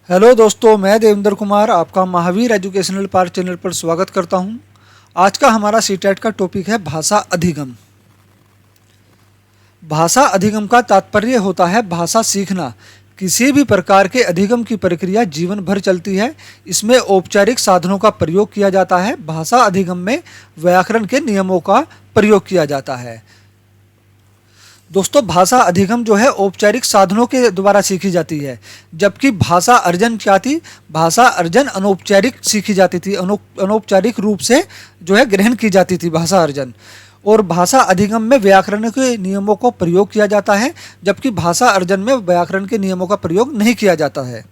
Hello दोस्तों, मैं देवेंद्र कुमार आपका महावीर एजुकेशनल पार्क चैनल पर स्वागत करता हूं। आज का हमारा सीटेट का टॉपिक है भाषा अधिगम। भाषा अधिगम का तात्पर्य होता है भाषा सीखना। किसी भी प्रकार के अधिगम की प्रक्रिया जीवन भर चलती है। इसमें औपचारिक साधनों का प्रयोग किया जाता है। भाषा अधिगम में व्याकरण के नियमों का प्रयोग किया जाता है। दोस्तों, भाषा अधिगम जो है औपचारिक साधनों के द्वारा सीखी जाती है, जबकि भाषा अर्जन क्या थी? भाषा अर्जन अनौपचारिक सीखी जाती थी, अनौपचारिक रूप से जो है ग्रहण की जाती थी भाषा अर्जन। और भाषा अधिगम में व्याकरण के नियमों को प्रयोग किया जाता है, जबकि भाषा अर्जन में व्याकरण के नियमों का प्रयोग नहीं किया जाता है।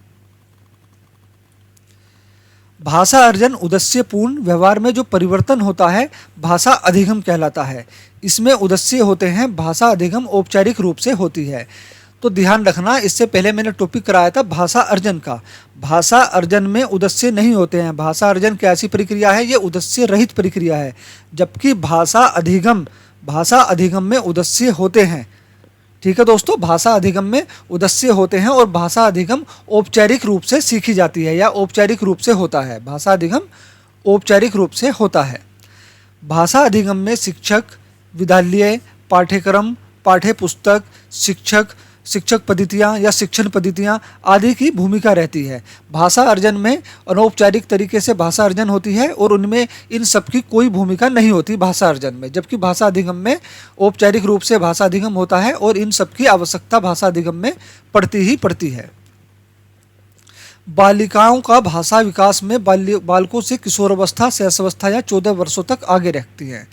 भाषा अर्जन उद्देश्य पूर्ण व्यवहार में जो परिवर्तन होता है भाषा अधिगम कहलाता है। इसमें उद्देश्य होते हैं, भाषा अधिगम औपचारिक रूप से होती है। तो ध्यान रखना, इससे पहले मैंने टॉपिक कराया था भाषा अर्जन का। भाषा अर्जन में उद्देश्य नहीं होते हैं। भाषा अर्जन कैसी प्रक्रिया है? ये उद्देश्य रहित प्रक्रिया है, जबकि भाषा अधिगम में उद्देश्य होते हैं। ठीक है दोस्तों, भाषा अधिगम में उद्देश्य होते हैं और भाषा अधिगम औपचारिक रूप से सीखी जाती है या औपचारिक रूप से होता है। भाषा अधिगम औपचारिक रूप से होता है। भाषा अधिगम में शिक्षक, विद्यालय, पाठ्यक्रम, पाठ्य पुस्तक, शिक्षक पद्धतियाँ या शिक्षण पद्धतियाँ आदि की भूमिका रहती है। भाषा अर्जन में अनौपचारिक तरीके से भाषा अर्जन होती है और उनमें इन सब की कोई भूमिका नहीं होती भाषा अर्जन में, जबकि भाषा अधिगम में औपचारिक रूप से भाषा अधिगम होता है और इन सब की आवश्यकता भाषा अधिगम में पड़ती ही पड़ती है। बालिकाओं का भाषा विकास में बालकों से किशोरावस्था, शैशवावस्था या 14 वर्षों तक आगे रखती हैं।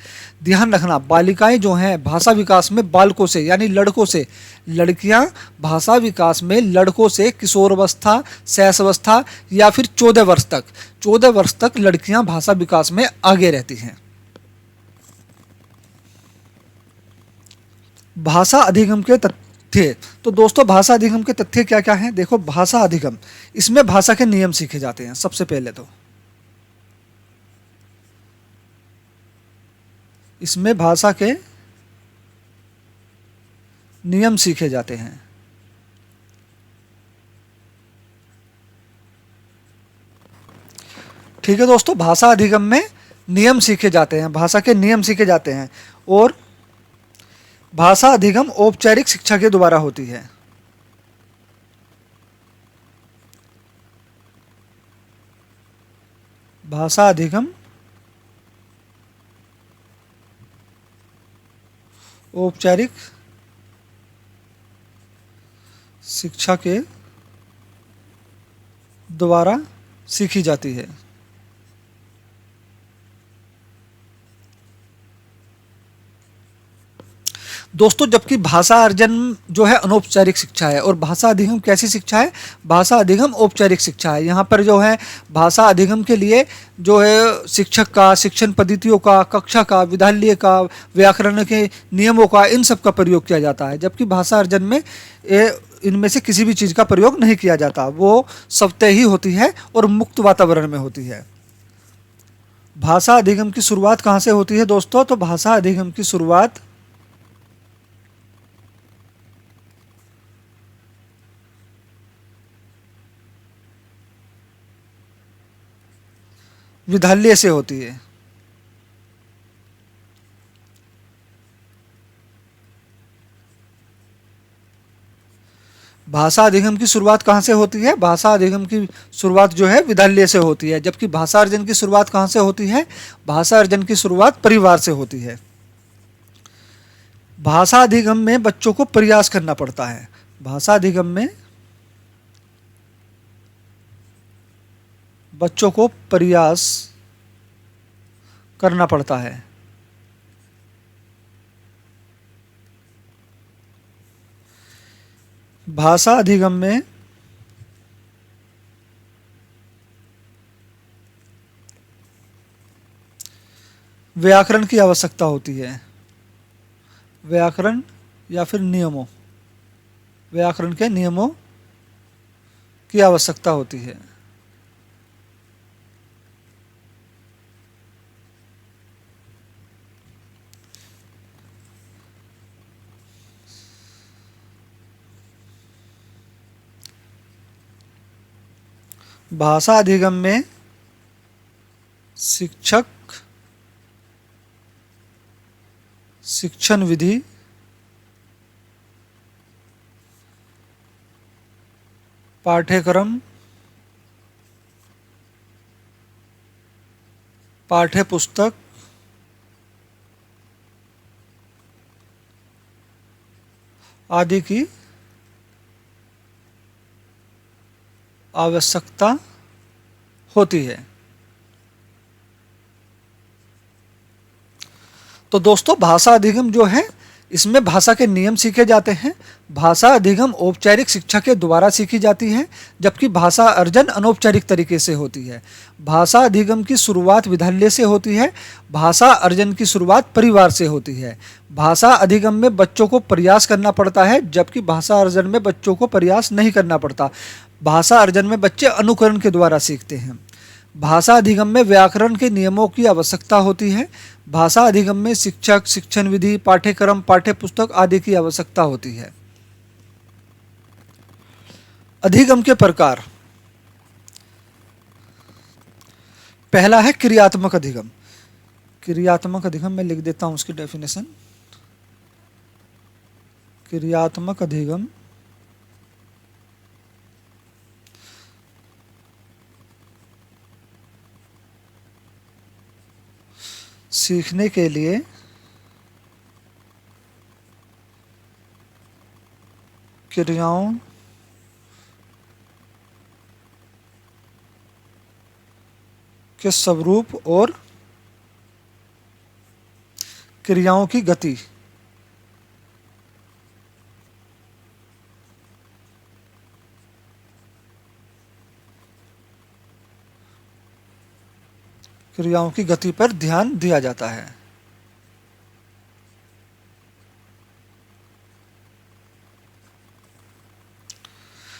ध्यान रखना, बालिकाएं जो हैं भाषा विकास में बालकों से यानी लड़कों से, लड़कियां भाषा विकास में लड़कों से किशोरावस्था, शैशवावस्था या फिर 14 वर्ष तक लड़कियां भाषा विकास में आगे रहती हैं। भाषा अधिगम के तथ्य। तो दोस्तों, भाषा अधिगम के तथ्य क्या क्या हैं? देखो, भाषा अधिगम, इसमें भाषा के नियम सीखे जाते हैं। सबसे पहले तो इसमें भाषा के नियम सीखे जाते हैं। ठीक है दोस्तों, भाषा अधिगम में नियम सीखे जाते हैं, भाषा के नियम सीखे जाते हैं। और भाषा अधिगम औपचारिक शिक्षा के द्वारा होती है। भाषा अधिगम औपचारिक शिक्षा के द्वारा सीखी जाती है। दोस्तों, जबकि भाषा अर्जन जो है अनौपचारिक शिक्षा है और भाषा अधिगम कैसी शिक्षा है? भाषा अधिगम औपचारिक शिक्षा है। यहाँ पर जो है भाषा अधिगम के लिए जो है शिक्षक का, शिक्षण पद्धतियों का, कक्षा का, विद्यालय का, व्याकरण के नियमों का, इन सब का प्रयोग किया जाता है। जबकि भाषा अर्जन में इनमें से किसी भी चीज़ का प्रयोग नहीं किया जाता। वो स्वतः ही होती है और मुक्त वातावरण में होती है। भाषा अधिगम की शुरुआत कहाँ से होती है दोस्तों? तो भाषा अधिगम की शुरुआत विद्यालय से होती है। भाषा अधिगम की शुरुआत कहाँ से होती है? भाषा अधिगम की शुरुआत जो है विद्यालय से होती है, जबकि भाषा अर्जन की शुरुआत कहाँ से होती है? भाषा अर्जन की शुरुआत परिवार से होती है। भाषा अधिगम में बच्चों को प्रयास करना पड़ता है। भाषा अधिगम में बच्चों को प्रयास करना पड़ता है। भाषा अधिगम में व्याकरण की आवश्यकता होती है। व्याकरण या फिर नियमों, व्याकरण के नियमों की आवश्यकता होती है। भाषा अधिगम में शिक्षक शिक्षण विधि पाठ्यक्रम पाठ्य पुस्तक आदि की आवश्यकता होती है। तो दोस्तों, भाषा अधिगम जो है, इसमें भाषा के नियम सीखे जाते हैं। भाषा अधिगम औपचारिक शिक्षा के द्वारा सीखी जाती है, जबकि भाषा अर्जन अनौपचारिक तरीके से होती है। भाषा अधिगम की शुरुआत विद्यालय से होती है, भाषा अर्जन की शुरुआत परिवार से होती है। भाषा अधिगम में बच्चों को प्रयास करना पड़ता है, जबकि भाषा अर्जन में बच्चों को प्रयास नहीं करना पड़ता। भाषा अर्जन में बच्चे अनुकरण के द्वारा सीखते हैं। भाषा अधिगम में व्याकरण के नियमों की आवश्यकता होती है। भाषा अधिगम में शिक्षक, शिक्षण विधि, पाठ्यक्रम, पाठ्यपुस्तक आदि की आवश्यकता होती है। अधिगम के प्रकार, पहला है क्रियात्मक अधिगम। क्रियात्मक अधिगम में लिख देता हूं उसकी डेफिनेशन। क्रियात्मक अधिगम सीखने के लिए क्रियाओं के स्वरूप और क्रियाओं की गति क्रियाओं की गति पर ध्यान दिया जाता है।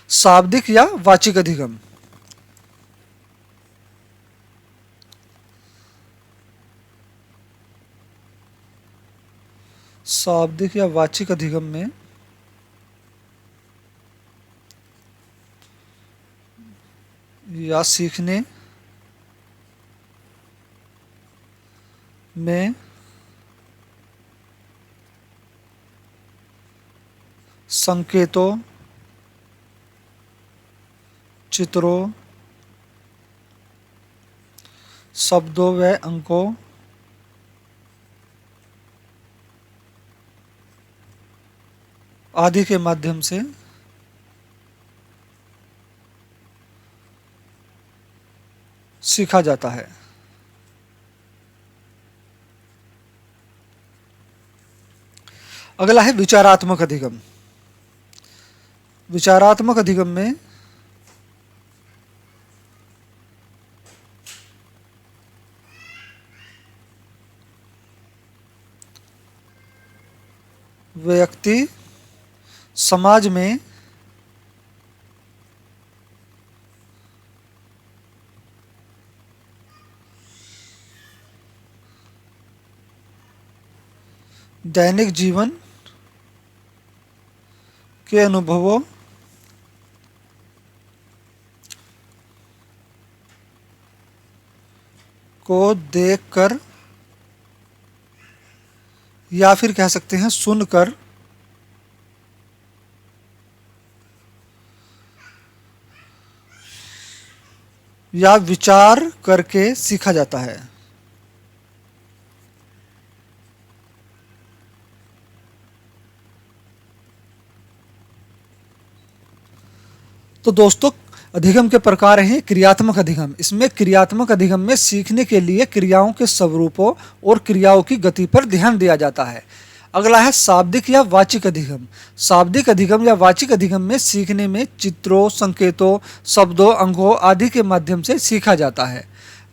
शाब्दिक या वाचिक अधिगम, शाब्दिक या वाचिक अधिगम में या सीखने में संकेतों, चित्रों, शब्दों व अंकों आदि के माध्यम से सीखा जाता है। अगला है विचारात्मक अधिगम। विचारात्मक अधिगम में व्यक्ति समाज में दैनिक जीवन के अनुभवों को देखकर या फिर कह सकते हैं सुनकर या विचार करके सीखा जाता है। तो दोस्तों, अधिगम के प्रकार हैं क्रियात्मक अधिगम। इसमें क्रियात्मक अधिगम में सीखने के लिए क्रियाओं के स्वरूपों और क्रियाओं की गति पर ध्यान दिया जाता है। अगला है शाब्दिक या वाचिक अधिगम। शाब्दिक अधिगम या वाचिक अधिगम में सीखने में चित्रों, संकेतों, शब्दों, अंगों आदि के माध्यम से सीखा जाता है।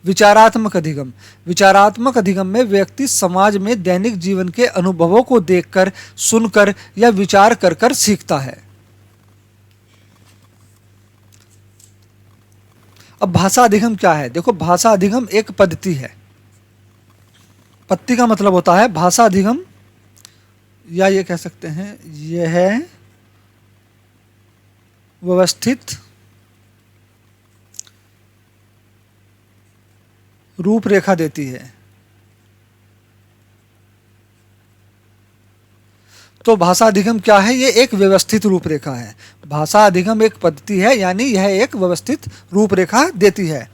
विचारात्मक अधिगम। विचारात्मक अधिगम में व्यक्ति समाज में दैनिक जीवन के अनुभवों को देखकर, सुनकर या विचार कर कर सीखता है। अब भाषा अधिगम क्या है? देखो, भाषा अधिगम एक पद्धति है। पद्धति का मतलब होता है भाषा अधिगम, या ये कह सकते हैं यह है व्यवस्थित रूपरेखा देती है। तो भाषा अधिगम क्या है? ये एक व्यवस्थित रूपरेखा है। भाषा अधिगम एक पद्धति है, यानी यह एक व्यवस्थित रूपरेखा देती है।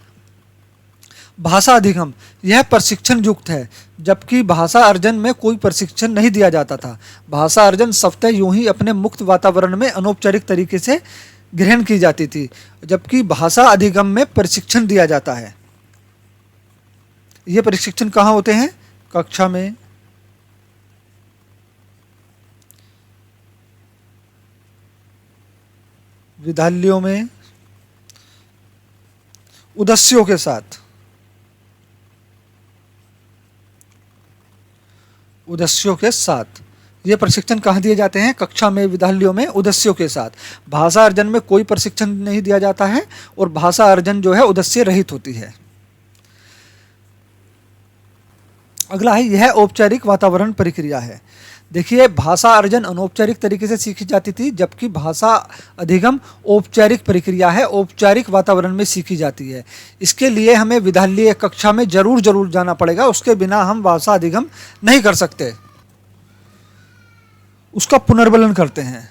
भाषा अधिगम यह प्रशिक्षण युक्त है, जबकि भाषा अर्जन में कोई प्रशिक्षण नहीं दिया जाता था। भाषा अर्जन स्वतः यूं ही अपने मुक्त वातावरण में अनौपचारिक तरीके से ग्रहण की जाती थी, जबकि भाषा अधिगम में प्रशिक्षण दिया जाता है। ये प्रशिक्षण कहाँ होते हैं? कक्षा में, विद्यालयों में, उद्देश्यों के साथ। उद्देश्यों के साथ ये प्रशिक्षण कहाँ दिए जाते हैं? कक्षा में, विद्यालयों में, उद्देश्यों के साथ। भाषा अर्जन में कोई प्रशिक्षण नहीं दिया जाता है और भाषा अर्जन जो है उद्देश्य रहित होती है। अगला है, यह औपचारिक वातावरण प्रक्रिया है। देखिए, भाषा अर्जन अनौपचारिक तरीके से सीखी जाती थी, जबकि भाषा अधिगम औपचारिक प्रक्रिया है, औपचारिक वातावरण में सीखी जाती है। इसके लिए हमें विद्यालय कक्षा में जरूर जाना पड़ेगा, उसके बिना हम भाषा अधिगम नहीं कर सकते। उसका पुनर्बलन करते हैं।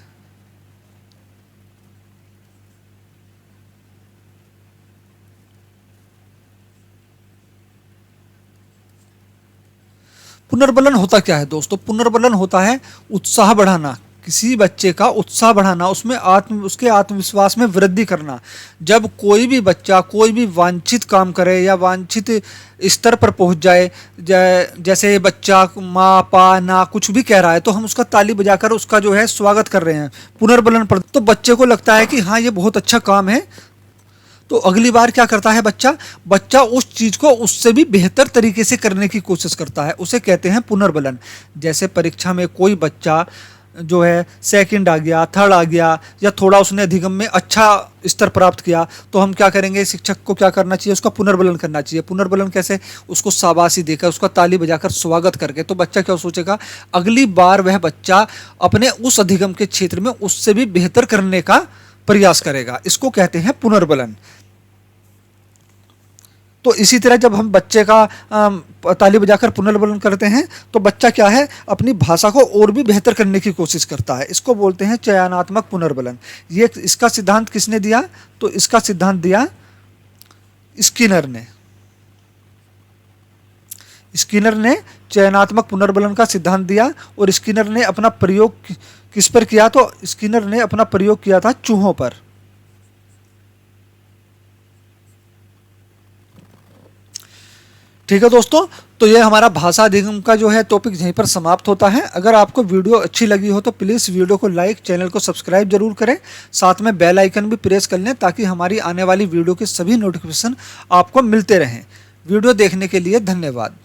पुनर्बलन होता क्या है दोस्तों? पुनर्बलन होता है उत्साह बढ़ाना, किसी बच्चे का उत्साह बढ़ाना, उसमें उसके आत्मविश्वास में वृद्धि करना। जब कोई भी बच्चा कोई भी वांछित काम करे या वांछित स्तर पर पहुंच जाए, जैसे बच्चा माँ पा ना कुछ भी कह रहा है, तो हम उसका ताली बजाकर उसका जो है स्वागत कर रहे हैं पुनर्बलन पर। तो बच्चे को लगता है कि हाँ, ये बहुत अच्छा काम है, तो अगली बार क्या करता है बच्चा उस चीज को उससे भी बेहतर तरीके से करने की कोशिश करता है। उसे कहते हैं पुनर्बलन। जैसे परीक्षा में कोई बच्चा जो है सेकंड आ गया, थर्ड आ गया, या थोड़ा उसने अधिगम में अच्छा स्तर प्राप्त किया, तो हम क्या करेंगे? शिक्षक को क्या करना चाहिए? उसका पुनर्बलन करना चाहिए। पुनर्बलन कैसे? उसको शाबाशी देकर, उसका ताली बजाकर स्वागत करके। तो बच्चा क्या सोचेगा? अगली बार वह बच्चा अपने उस अधिगम के क्षेत्र में उससे भी बेहतर करने का प्रयास करेगा। इसको कहते हैं पुनर्बलन। तो इसी तरह जब हम बच्चे का ताली बजाकर पुनर्बलन करते हैं, तो बच्चा क्या है? अपनी भाषा को और भी बेहतर करने की कोशिश करता है। इसको बोलते हैं चयनात्मक पुनर्बलन। ये इसका सिद्धांत किसने दिया? तो इसका सिद्धांत दिया स्किनर ने। स्किनर ने चयनात्मक पुनर्बलन का सिद्धांत दिया, और स्किनर ने अपना प्रयोग किस पर किया? तो स्किनर ने अपना प्रयोग किया था चूहों पर। ठीक है दोस्तों, तो ये हमारा भाषा अधिगम का जो है टॉपिक यहीं पर समाप्त होता है। अगर आपको वीडियो अच्छी लगी हो तो प्लीज़ वीडियो को लाइक, चैनल को सब्सक्राइब जरूर करें, साथ में बेल आइकन भी प्रेस कर लें, ताकि हमारी आने वाली वीडियो के सभी नोटिफिकेशन आपको मिलते रहें। वीडियो देखने के लिए धन्यवाद।